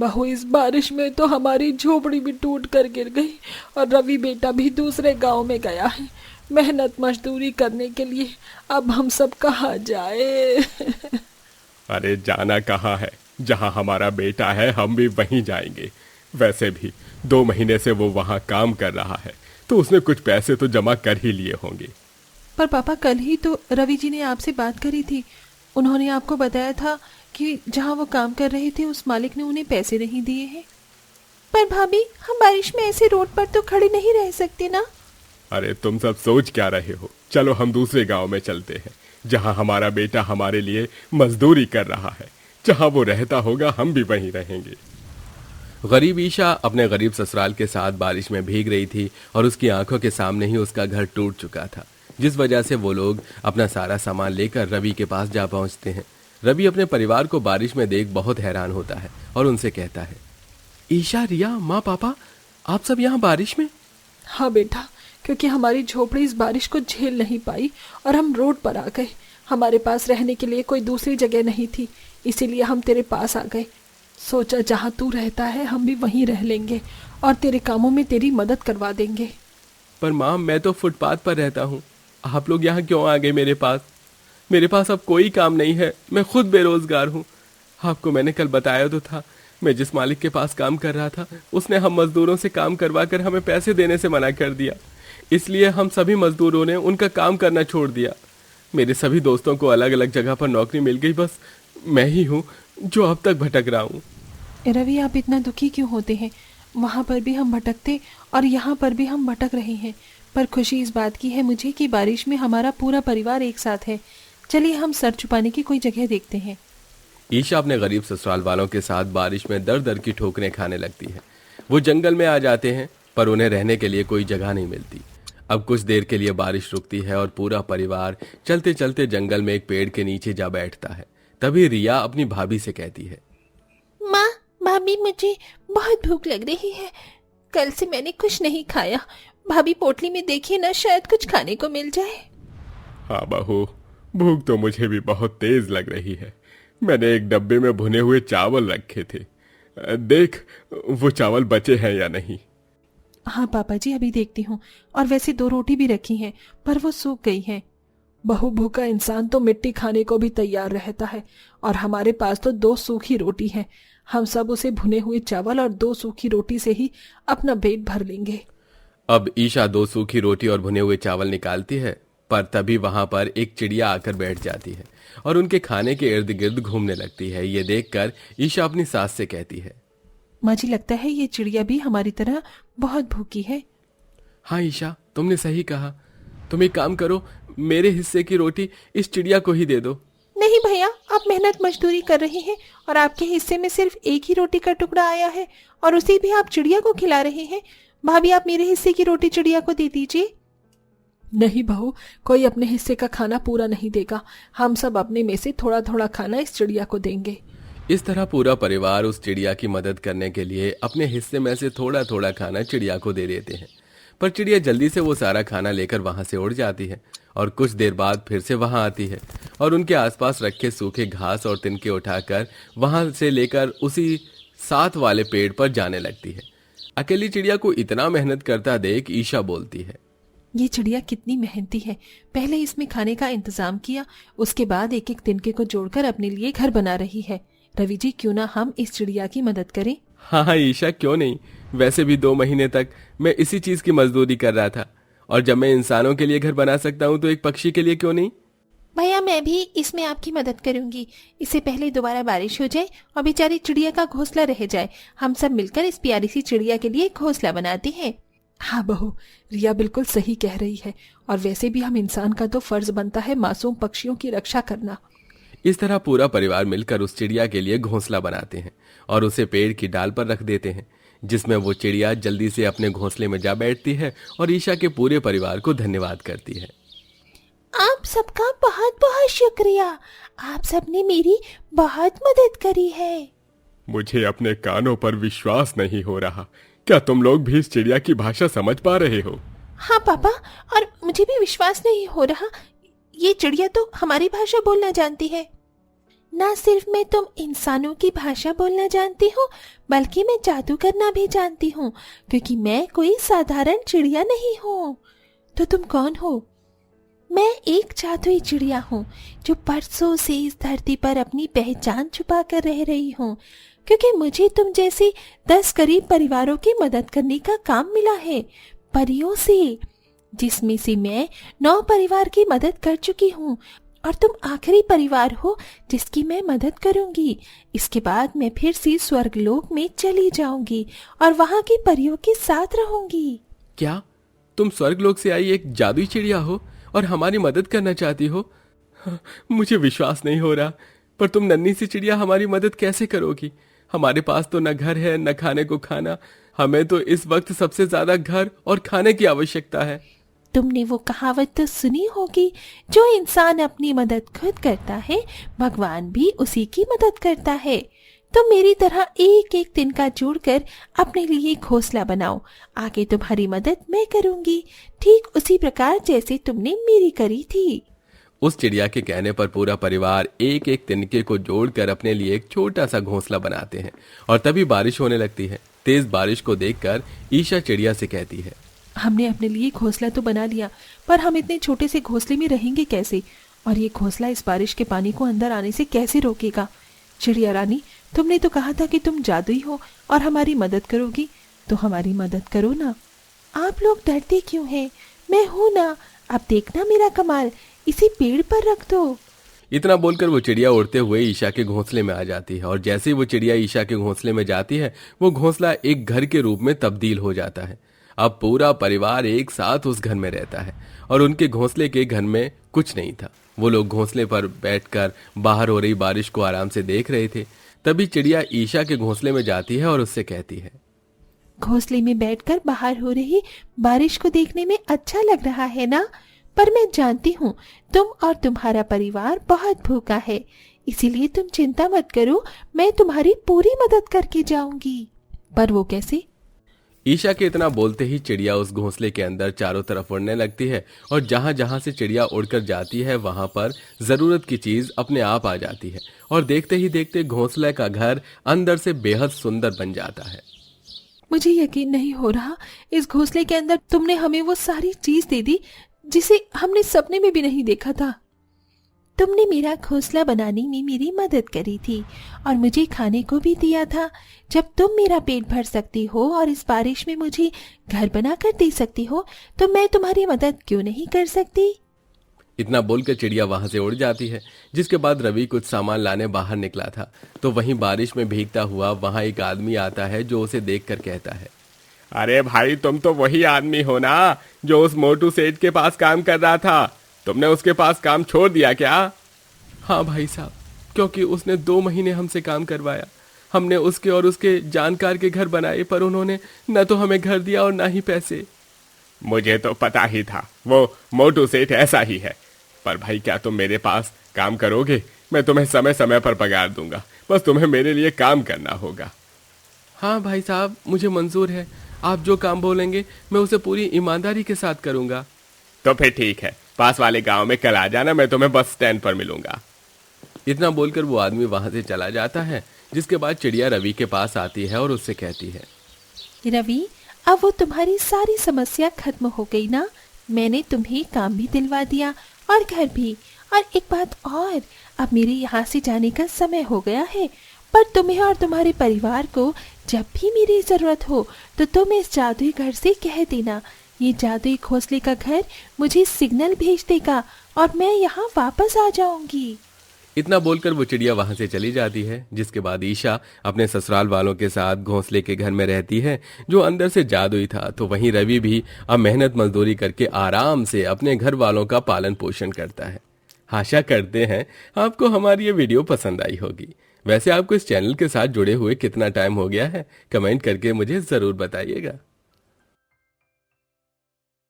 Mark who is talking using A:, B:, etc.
A: बहू, इस बारिश में तो हमारी झोपड़ी भी टूट कर गिर गई और रवि बेटा भी दूसरे गांव में गया है मेहनत मजदूरी करने के लिए। अब हम सब कहाँ जाए?
B: अरे जाना कहाँ है, जहाँ हमारा बेटा है हम भी वहीं जाएंगे। वैसे भी 2 महीने से वो वहाँ काम कर रहा है, तो उसने कुछ पैसे तो जमा कर ही लिए होंगे।
C: पर पापा, कल ही तो रवि जी ने आपसे बात करी थी। उन्होंने आपको बताया था कि जहाँ वो काम कर रहे थे उस मालिक ने उन्हें पैसे नहीं दिए हैं। पर भाभी, हम बारिश में ऐसे रोड पर तो खड़े नहीं रह सकते ना।
B: अरे तुम सब सोच क्या रहे हो? चलो हम दूसरे गांव में चलते हैं, जहां हमारा बेटा हमारे लिए मजदूरी कर रहा है। जहां वो रहता होगा हम भी वहीं रहेंगे। गरीब ईशा अपने गरीब ससुराल के साथ बारिश में भीग रही थी और उसकी आंखों के सामने ही उसका घर टूट चुका था, जिस वजह से वो लोग अपना सारा सामान लेकर रवि के पास जा पहुंचते हैं। रवि अपने परिवार को बारिश में देख बहुत हैरान होता है और उनसे कहता है, ईशा, रिया, माँ, पापा, आप सब यहाँ बारिश में?
A: हाँ बेटा, क्योंकि हमारी झोपड़ी इस बारिश को झेल नहीं पाई और हम रोड पर आ गए। हमारे पास रहने के लिए कोई दूसरी जगह नहीं थी, इसीलिए हम तेरे पास आ गए। सोचा जहाँ तू रहता है हम भी वहीं रह लेंगे और तेरे कामों में तेरी मदद करवा देंगे।
B: पर माँ, मैं तो फुटपाथ पर रहता हूँ, आप लोग यहाँ क्यों आ गए मेरे पास? मेरे पास अब कोई काम नहीं है, मैं खुद बेरोजगार हूँ। आपको मैंने कल बताया तो था, मैं जिस मालिक के पास काम कर रहा था उसने हम मजदूरों से काम करवा कर हमें पैसे देने से मना कर दिया। इसलिए हम सभी मजदूरों ने उनका काम करना छोड़ दिया। मेरे सभी दोस्तों को अलग अलग जगह पर नौकरी मिल गई, बस मैं ही हूँ जो अब तक भटक रहा हूँ।
C: रवि, आप इतना दुखी क्यों होते हैं? वहाँ पर भी हम भटकते और यहाँ पर भी हम भटक रहे हैं, पर खुशी इस बात की है मुझे कि बारिश में हमारा पूरा परिवार एक साथ है। चलिए हम सर छुपाने की कोई जगह देखते हैं।
B: ईशा अपने गरीब ससुराल वालों के साथ बारिश में दर दर की ठोकरें खाने लगती है। वो जंगल में आ जाते हैं, पर उन्हें रहने के लिए कोई जगह नहीं मिलती। अब कुछ देर के लिए बारिश रुकती है और पूरा परिवार चलते चलते जंगल में एक पेड़ के नीचे जा बैठता है। तभी रिया अपनी भाभी से कहती है,
C: माँ, भाभी, मुझे बहुत भूख लग रही है। कल से मैंने कुछ नहीं खाया। भाभी, पोटली में देखिए ना, शायद कुछ खाने को मिल जाए।
B: हाँ बहू, भूख तो मुझे भी बहुत तेज लग रही है। मैंने एक डब्बे में भुने हुए चावल रखे थे, देख वो चावल बचे हैं या नहीं।
C: हाँ पापा जी, अभी देखती हूँ। और वैसे 2 रोटी भी रखी हैं, पर वो सूख गई हैं।
A: बहु, भूखा इंसान तो मिट्टी खाने को भी तैयार रहता है और हमारे पास तो 2 सूखी रोटी हैं। हम सब उसे भुने हुए चावल और 2 सूखी रोटी से ही अपना पेट भर लेंगे।
B: अब ईशा 2 सूखी रोटी और भुने हुए चावल निकालती है, पर तभी वहां पर एक चिड़िया आकर बैठ जाती है और उनके खाने के इर्द गिर्द घूमने लगती है। ये देखकर ईशा अपनी सास से कहती है,
C: माँ जी, लगता है ये चिड़िया भी हमारी तरह बहुत भूखी है।
B: हाँ ईशा, तुमने सही कहा। तुम एक काम करो, मेरे हिस्से की रोटी इस चिड़िया को ही दे दो।
C: नहीं भैया, आप मेहनत मजदूरी कर रहे हैं और आपके हिस्से में सिर्फ एक ही रोटी का टुकड़ा आया है और उसे भी आप चिड़िया को खिला रहे हैं। भाभी, आप मेरे हिस्से की रोटी चिड़िया को दे दीजिए।
A: नहीं बहू, कोई अपने हिस्से का खाना पूरा नहीं देगा। हम सब अपने में से थोड़ा थोड़ा खाना इस चिड़िया को देंगे।
B: इस तरह पूरा परिवार उस चिड़िया की मदद करने के लिए अपने हिस्से में से थोड़ा थोड़ा खाना चिड़िया को दे देते हैं। पर चिड़िया जल्दी से वो सारा खाना लेकर वहां से उड़ जाती है और कुछ देर बाद फिर से वहां आती है और उनके आसपास रखे सूखे घास और तिनके उठाकर वहां से लेकर उसी साथ वाले पेड़ पर जाने लगती है। अकेली चिड़िया को इतना मेहनत करता देख ईशा बोलती है,
C: ये चिड़िया कितनी मेहनती है। पहले इसमें खाने का इंतजाम किया, उसके बाद एक एक तिनके को जोड़कर अपने लिए घर बना रही है। रवि जी, क्यों ना हम इस चिड़िया की मदद करें?
B: हाँ ईशा, क्यों नहीं। वैसे भी 2 महीने तक मैं इसी चीज की मजदूरी कर रहा था, और जब मैं इंसानों के लिए घर बना सकता हूँ तो एक पक्षी के लिए क्यों नहीं।
C: भैया, मैं भी इसमें आपकी मदद करूंगी। इससे पहले दोबारा बारिश हो जाए और बेचारी चिड़िया का घोंसला रह जाए। हम सब मिलकर इस प्यारी सी चिड़िया के लिए घोंसला बनाते हैं।
A: हाँ बहू, रिया बिल्कुल सही कह रही है और वैसे भी हम इंसान का तो फर्ज बनता है मासूम पक्षियों की रक्षा करना।
B: इस तरह पूरा परिवार मिलकर उस चिड़िया के लिए घोंसला बनाते हैं और उसे पेड़ की डाल पर रख देते हैं, जिसमें वो चिड़िया जल्दी से अपने घोंसले में जा बैठती है और ईशा के पूरे परिवार को धन्यवाद करती है।
C: आप सबका बहुत बहुत शुक्रिया। आप सबने मेरी बहुत मदद करी है।
B: मुझे अपने कानों पर विश्वास नहीं हो रहा। क्या तुम लोग भी इस चिड़िया की भाषा समझ पा रहे हो?
C: हाँ पापा, और मुझे भी विश्वास नहीं हो रहा, ये चिड़िया तो हमारी भाषा बोलना जानती है। ना सिर्फ मैं तुम इंसानों की भाषा बोलना जानती हूँ, बल्कि मैं जादू करना भी जानती हूँ, क्योंकि मैं कोई साधारण चिड़िया नहीं हूँ। तो तुम कौन हो? मैं एक जादुई चिड़िया हूँ जो परसों से इस धरती पर अपनी पहचान छुपा कर रह रही हूँ, क्योंकि मुझे तुम जैसे 10 गरीब परिवारों की मदद करने का काम मिला है, परियों से, जिसमें से मैं 9 परिवार की मदद कर चुकी हूँ और तुम आखिरी परिवार हो जिसकी मैं मदद करूंगी। इसके बाद मैं फिर से स्वर्गलोक में चली जाऊंगी और वहाँ की परियों के साथ रहूंगी।
B: क्या तुम स्वर्गलोक से आई एक जादुई चिड़िया हो और हमारी मदद करना चाहती हो? हाँ, मुझे विश्वास नहीं हो रहा। पर तुम नन्ही सी चिड़िया हमारी मदद कैसे करोगी? हमारे पास तो न घर है न खाने को खाना। हमें तो इस वक्त सबसे ज्यादा घर और खाने की आवश्यकता है।
C: तुमने वो कहावत तो सुनी होगी, जो इंसान अपनी मदद खुद करता है, भगवान भी उसी की मदद करता है। तो मेरी तरह एक एक तिनका जोड़कर अपने लिए घोंसला बनाओ। आगे तुम्हारी मदद मैं करूंगी, ठीक उसी प्रकार जैसे तुमने मेरी करी थी।
B: उस चिड़िया के कहने पर पूरा परिवार एक एक तिनके को जोड़कर अपने लिए एक छोटा सा घोंसला बनाते हैं और तभी बारिश होने लगती है। तेज बारिश को देखकर ईशा चिड़िया से कहती है,
A: हमने अपने लिए घोंसला तो बना लिया, पर हम इतने छोटे से घोंसले में रहेंगे कैसे? और ये घोंसला इस बारिश के पानी को अंदर आने से कैसे रोकेगा? चिड़िया रानी, तुमने तो कहा था कि तुम जादुई हो और हमारी मदद करोगी, तो हमारी मदद करो ना।
C: आप लोग डरते क्यों हैं? मैं हूं ना, अब देखना मेरा कमाल, इसी पेड़ पर रख दो।
B: इतना बोलकर वो चिड़िया उड़ते हुए ईशा के घोंसले में आ जाती है और जैसे ही वो चिड़िया ईशा के घोंसले में जाती है, वो घोंसला एक घर के रूप में तब्दील हो जाता है। अब पूरा परिवार एक साथ उस घर में रहता है और उनके घोंसले के घर में कुछ नहीं था। वो लोग घोंसले पर बैठकर बाहर हो रही बारिश को आराम से देख रहे थे। तभी चिड़िया ईशा के घोंसले में जाती है और उससे कहती है,
C: घोंसले में बैठकर बाहर हो रही बारिश को देखने में अच्छा लग रहा है ना? पर मैं जानती हूँ तुम और तुम्हारा परिवार बहुत भूखा है, इसीलिए तुम चिंता मत करो, मैं तुम्हारी पूरी मदद करके जाऊंगी।
A: पर वो कैसे?
B: ईशा के इतना बोलते ही चिड़िया उस घोंसले के अंदर चारों तरफ उड़ने लगती है और जहां जहां से चिड़िया उड़कर जाती है वहां पर जरूरत की चीज अपने आप आ जाती है और देखते ही देखते घोंसले का घर अंदर से बेहद सुंदर बन जाता है।
A: मुझे यकीन नहीं हो रहा, इस घोंसले के अंदर तुमने हमें वो सारी चीज दे दी जिसे हमने सपने में भी नहीं देखा था।
C: तुमने मेरा घोंसला बनाने में मेरी मदद करी थी और मुझे खाने को भी दिया था। जब तुम मेरा पेट भर सकती हो और इस बारिश में मुझे घर बना कर दे सकती हो, तो मैं तुम्हारी मदद क्यों नहीं कर सकती?
B: इतना बोलकर चिड़िया वहां से उड़ जाती है। जिसके बाद रवि कुछ सामान लाने बाहर निकला था तो वहीं बारिश में भीगता हुआ वहां एक आदमी आता है जो उसे देखकर कहता है,
D: अरे भाई, तुम तो वही आदमी हो ना जो उस मोटू सेठ के पास काम कर रहा था? तुमने उसके पास काम छोड़ दिया क्या?
B: हाँ भाई साहब, क्योंकि उसने 2 महीने हमसे काम करवाया। हमने उसके और उसके जानकार के घर बनाए, पर उन्होंने न तो हमें घर दिया और ना ही पैसे।
D: मुझे तो पता ही था वो मोटू सेठ ऐसा ही है। पर भाई, क्या तुम मेरे पास काम करोगे? मैं तुम्हें समय समय पर पगार दूंगा, बस तुम्हें मेरे लिए काम करना होगा।
B: हाँ भाई साहब, मुझे मंजूर है। आप जो काम बोलेंगे मैं उसे पूरी ईमानदारी के साथ करूंगा।
D: तो फिर ठीक है, पास वाले गांव में कल आ जाना, मैं तुम्हें बस स्टैंड पर मिलूंगा।
B: इतना बोलकर वो आदमी वहां से चला जाता है। जिसके बाद चिड़िया रवि के पास आती है और उससे कहती है,
C: रवि, अब वो तुम्हारी सारी समस्या खत्म हो गई ना? मैंने तुम्हें काम भी दिलवा दिया और घर भी। और एक बात और, अब मेरे यहाँ से जाने का समय हो गया है, पर तुम्हें और तुम्हारे परिवार को जब भी मेरी जरूरत हो तो तुम इस जादुई घर से कह देना। ये जादुई घोंसले का घर मुझे सिग्नल भेज देगा और मैं यहाँ वापस आ जाऊंगी।
B: इतना बोलकर वो चिड़िया वहां से चली जाती है। जिसके बाद ईशा अपने ससुराल वालों के साथ घोंसले के घर में रहती है जो अंदर से जादुई था। तो वहीं रवि भी अब मेहनत मजदूरी करके आराम से अपने घर वालों का पालन पोषण करता है। आशा करते हैं आपको हमारी ये वीडियो पसंद आई होगी। वैसे आपको इस चैनल के साथ जुड़े हुए कितना टाइम हो गया है, कमेंट करके मुझे जरूर बताइएगा।